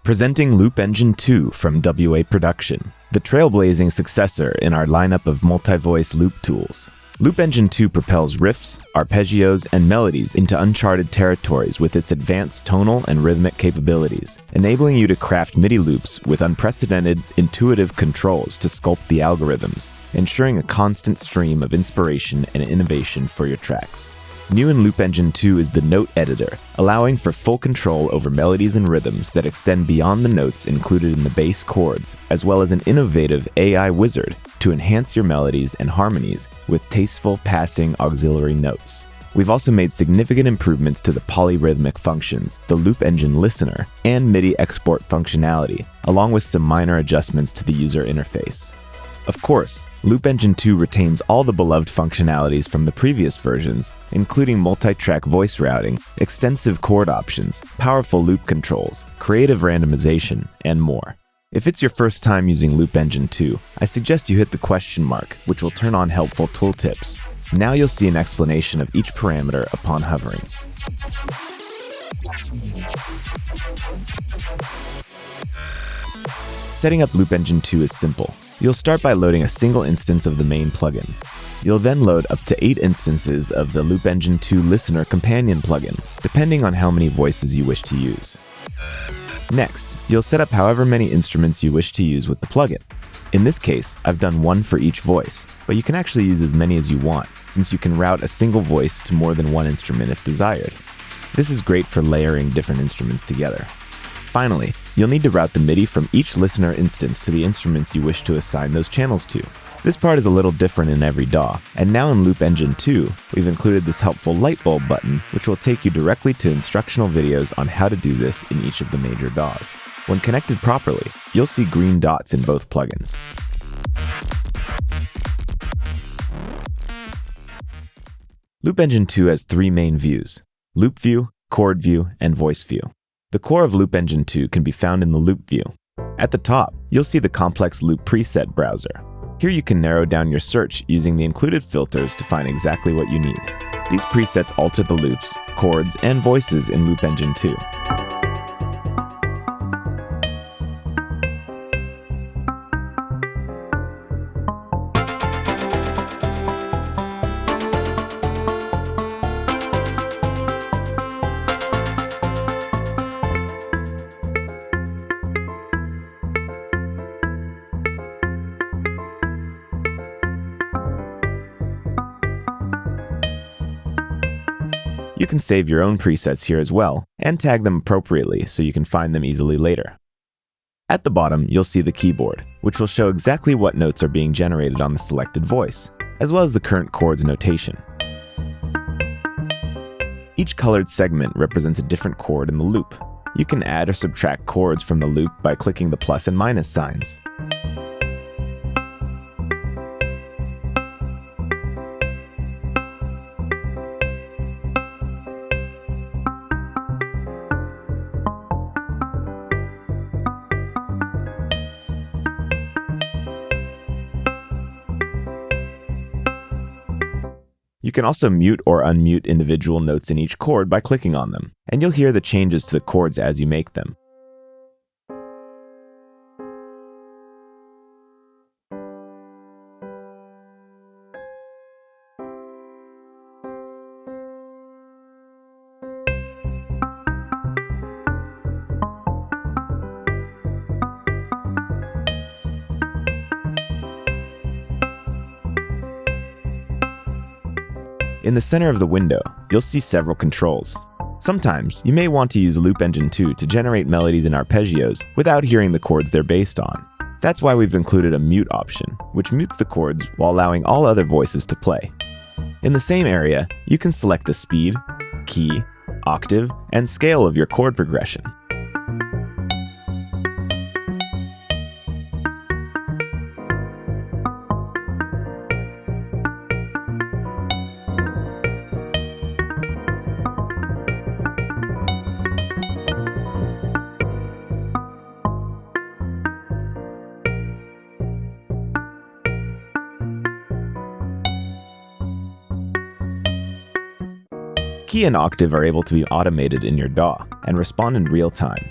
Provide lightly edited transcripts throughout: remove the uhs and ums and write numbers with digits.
Presenting Loop Engine 2 from WA Production, the trailblazing successor in our lineup of multi-voice loop tools. Loop Engine 2 propels riffs, arpeggios, and melodies into uncharted territories with its advanced tonal and rhythmic capabilities, enabling you to craft MIDI loops with unprecedented, intuitive controls to sculpt the algorithms, ensuring a constant stream of inspiration and innovation for your tracks. New in Loop Engine 2 is the note editor, allowing for full control over melodies and rhythms that extend beyond the notes included in the base chords, as well as an innovative AI wizard to enhance your melodies and harmonies with tasteful passing auxiliary notes. We've also made significant improvements to the polyrhythmic functions, the Loop Engine listener, and MIDI export functionality, along with some minor adjustments to the user interface. Of course, Loop Engine 2 retains all the beloved functionalities from the previous versions, including multi-track voice routing, extensive chord options, powerful loop controls, creative randomization, and more. If it's your first time using Loop Engine 2, I suggest you hit the question mark, which will turn on helpful tooltips. Now you'll see an explanation of each parameter upon hovering. Setting up Loop Engine 2 is simple. You'll start by loading a single instance of the main plugin. You'll then load up to 8 instances of the Loop Engine 2 Listener Companion plugin, depending on how many voices you wish to use. Next, you'll set up however many instruments you wish to use with the plugin. In this case, I've done one for each voice, but you can actually use as many as you want, since you can route a single voice to more than one instrument if desired. This is great for layering different instruments together. Finally, you'll need to route the MIDI from each listener instance to the instruments you wish to assign those channels to. This part is a little different in every DAW, and now in Loop Engine 2, we've included this helpful light bulb button, which will take you directly to instructional videos on how to do this in each of the major DAWs. When connected properly, you'll see green dots in both plugins. Loop Engine 2 has 3 main views: Loop View, Chord View, and Voice View. The core of Loop Engine 2 can be found in the Loop View. At the top, you'll see the complex loop preset browser. Here you can narrow down your search using the included filters to find exactly what you need. These presets alter the loops, chords, and voices in Loop Engine 2. You can save your own presets here as well, and tag them appropriately so you can find them easily later. At the bottom, you'll see the keyboard, which will show exactly what notes are being generated on the selected voice, as well as the current chords notation. Each colored segment represents a different chord in the loop. You can add or subtract chords from the loop by clicking the plus and minus signs. You can also mute or unmute individual notes in each chord by clicking on them, and you'll hear the changes to the chords as you make them. In the center of the window, you'll see several controls. Sometimes, you may want to use Loop Engine 2 to generate melodies and arpeggios without hearing the chords they're based on. That's why we've included a mute option, which mutes the chords while allowing all other voices to play. In the same area, you can select the speed, key, octave, and scale of your chord progression. Key and octave are able to be automated in your DAW and respond in real time.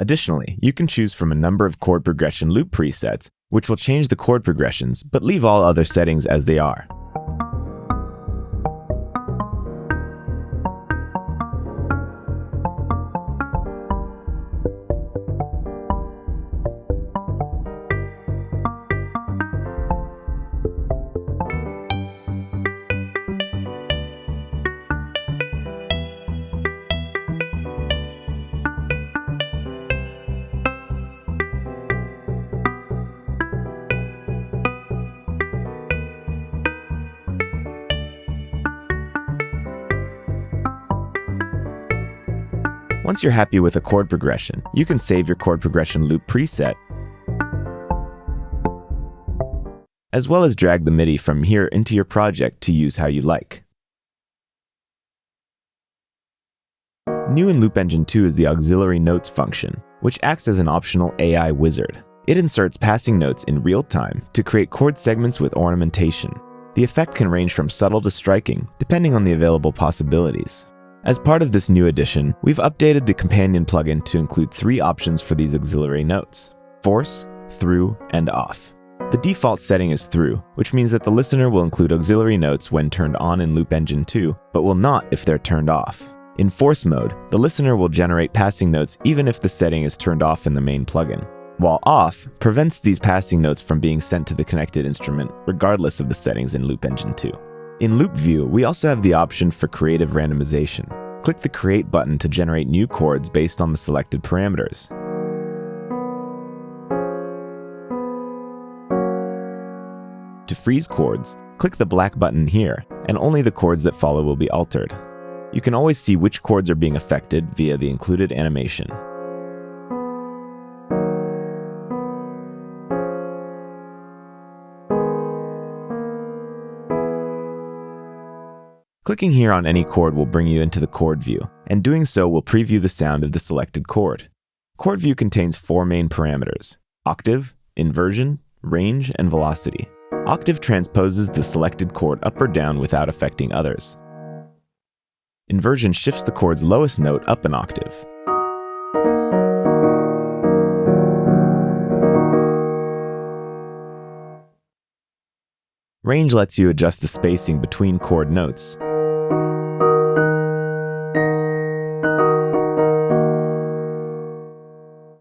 Additionally, you can choose from a number of chord progression loop presets, which will change the chord progressions, but leave all other settings as they are. Once you're happy with a chord progression, you can save your chord progression loop preset, as well as drag the MIDI from here into your project to use how you like. New in Loop Engine 2 is the auxiliary notes function, which acts as an optional AI wizard. It inserts passing notes in real time to create chord segments with ornamentation. The effect can range from subtle to striking, depending on the available possibilities. As part of this new addition, we've updated the companion plugin to include 3 options for these auxiliary notes: force, through, and off. The default setting is through, which means that the listener will include auxiliary notes when turned on in Loop Engine 2, but will not if they're turned off. In force mode, the listener will generate passing notes even if the setting is turned off in the main plugin, while off prevents these passing notes from being sent to the connected instrument regardless of the settings in Loop Engine 2. In Loop View, we also have the option for creative randomization. Click the Create button to generate new chords based on the selected parameters. To freeze chords, click the black button here, and only the chords that follow will be altered. You can always see which chords are being affected via the included animation. Clicking here on any chord will bring you into the Chord View, and doing so will preview the sound of the selected chord. Chord View contains 4 main parameters: octave, inversion, range, and velocity. Octave transposes the selected chord up or down without affecting others. Inversion shifts the chord's lowest note up an octave. Range lets you adjust the spacing between chord notes.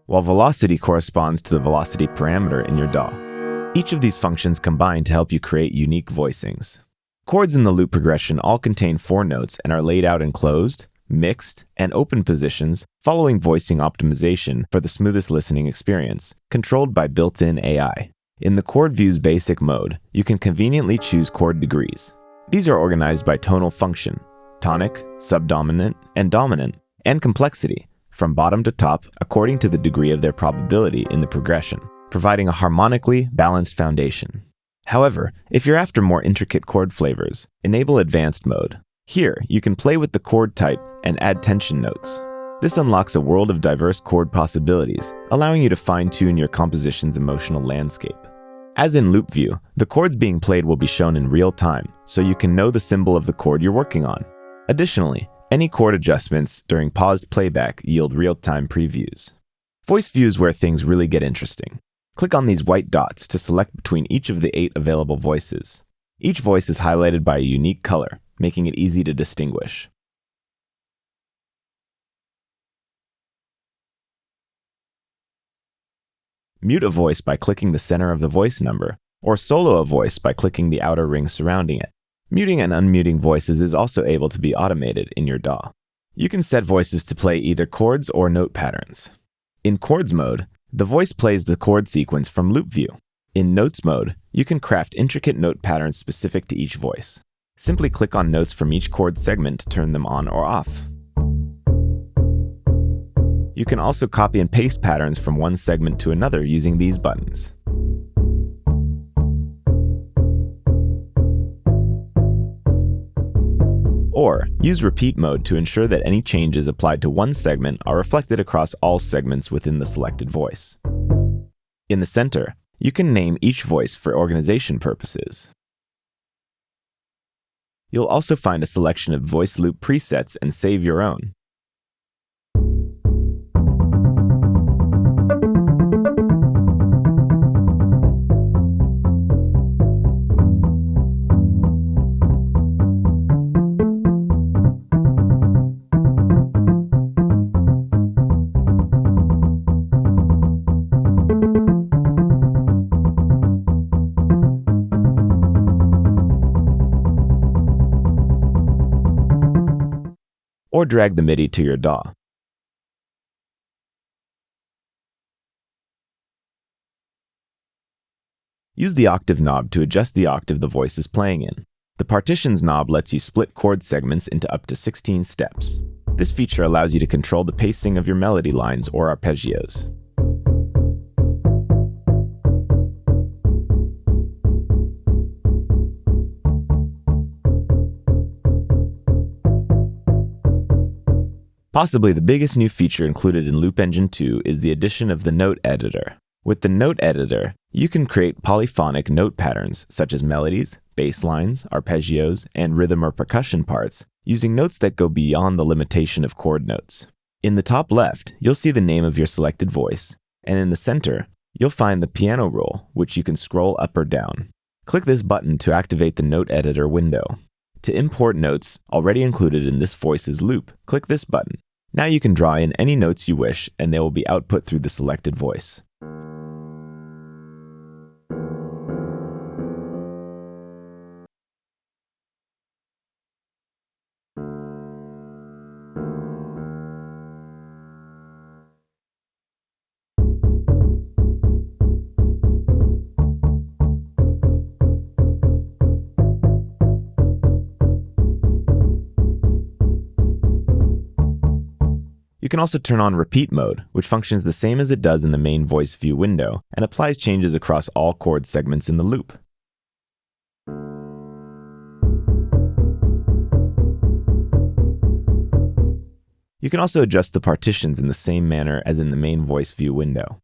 While velocity corresponds to the velocity parameter in your DAW. Each of these functions combine to help you create unique voicings. Chords in the loop progression all contain 4 notes and are laid out in closed, mixed, and open positions following voicing optimization for the smoothest listening experience, controlled by built-in AI. In the Chord View's basic mode, you can conveniently choose chord degrees. These are organized by tonal function, tonic, subdominant, and dominant, and complexity, from bottom to top according to the degree of their probability in the progression, providing a harmonically balanced foundation. However, if you're after more intricate chord flavors, enable advanced mode. Here, you can play with the chord type and add tension notes. This unlocks a world of diverse chord possibilities, allowing you to fine-tune your composition's emotional landscape. As in Loop View, the chords being played will be shown in real time, so you can know the symbol of the chord you're working on. Additionally, any chord adjustments during paused playback yield real-time previews. Voice View is where things really get interesting. Click on these white dots to select between each of the 8 available voices. Each voice is highlighted by a unique color, making it easy to distinguish. Mute a voice by clicking the center of the voice number, or solo a voice by clicking the outer ring surrounding it. Muting and unmuting voices is also able to be automated in your DAW. You can set voices to play either chords or note patterns. In chords mode, the voice plays the chord sequence from Loop View. In notes mode, you can craft intricate note patterns specific to each voice. Simply click on notes from each chord segment to turn them on or off. You can also copy and paste patterns from one segment to another using these buttons. Or, use repeat mode to ensure that any changes applied to one segment are reflected across all segments within the selected voice. In the center, you can name each voice for organization purposes. You'll also find a selection of voice loop presets and save your own. or drag the MIDI to your DAW. Use the octave knob to adjust the octave the voice is playing in. The partitions knob lets you split chord segments into up to 16 steps. This feature allows you to control the pacing of your melody lines or arpeggios. Possibly the biggest new feature included in Loop Engine 2 is the addition of the note editor. With the note editor, you can create polyphonic note patterns such as melodies, bass lines, arpeggios, and rhythm or percussion parts using notes that go beyond the limitation of chord notes. In the top left, you'll see the name of your selected voice, and in the center, you'll find the piano roll, which you can scroll up or down. Click this button to activate the note editor window. To import notes already included in this voice's loop, click this button. Now you can draw in any notes you wish, and they will be output through the selected voice. You can also turn on repeat mode, which functions the same as it does in the main voice view window and applies changes across all chord segments in the loop. You can also adjust the partitions in the same manner as in the main voice view window.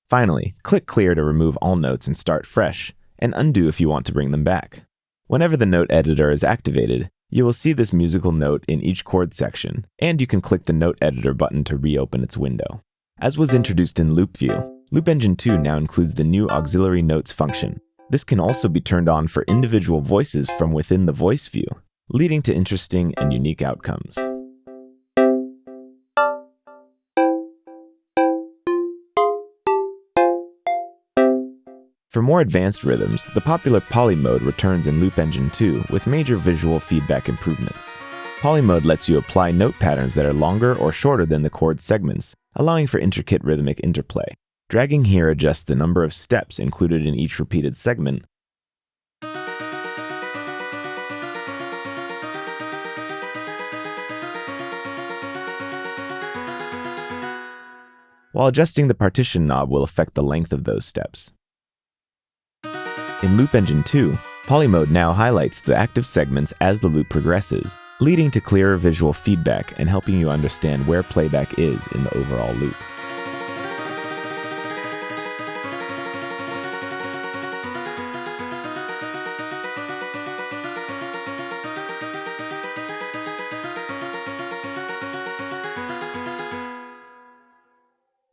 Finally, click Clear to remove all notes and start fresh, and undo if you want to bring them back. Whenever the note editor is activated, you will see this musical note in each chord section, and you can click the note editor button to reopen its window. As was introduced in Loop View, Loop Engine 2 now includes the new auxiliary notes function. This can also be turned on for individual voices from within the voice view, leading to interesting and unique outcomes. For more advanced rhythms, the popular Poly mode returns in Loop Engine 2 with major visual feedback improvements. Poly mode lets you apply note patterns that are longer or shorter than the chord segments, allowing for intricate rhythmic interplay. Dragging here adjusts the number of steps included in each repeated segment, while adjusting the partition knob will affect the length of those steps. In Loop Engine 2, Poly mode now highlights the active segments as the loop progresses, leading to clearer visual feedback and helping you understand where playback is in the overall loop.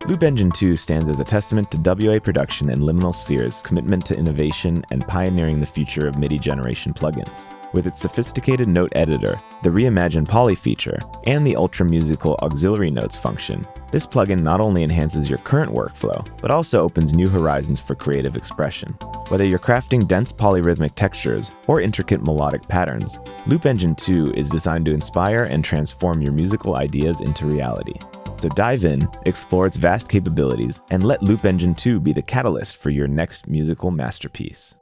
Loop Engine 2 stands as a testament to WA Production and Liminal Sphere's commitment to innovation and pioneering the future of MIDI generation plugins. With its sophisticated note editor, the reimagined Poly feature, and the ultra-musical auxiliary notes function, this plugin not only enhances your current workflow, but also opens new horizons for creative expression. Whether you're crafting dense polyrhythmic textures or intricate melodic patterns, Loop Engine 2 is designed to inspire and transform your musical ideas into reality. So dive in, explore its vast capabilities, and let Loop Engine 2 be the catalyst for your next musical masterpiece.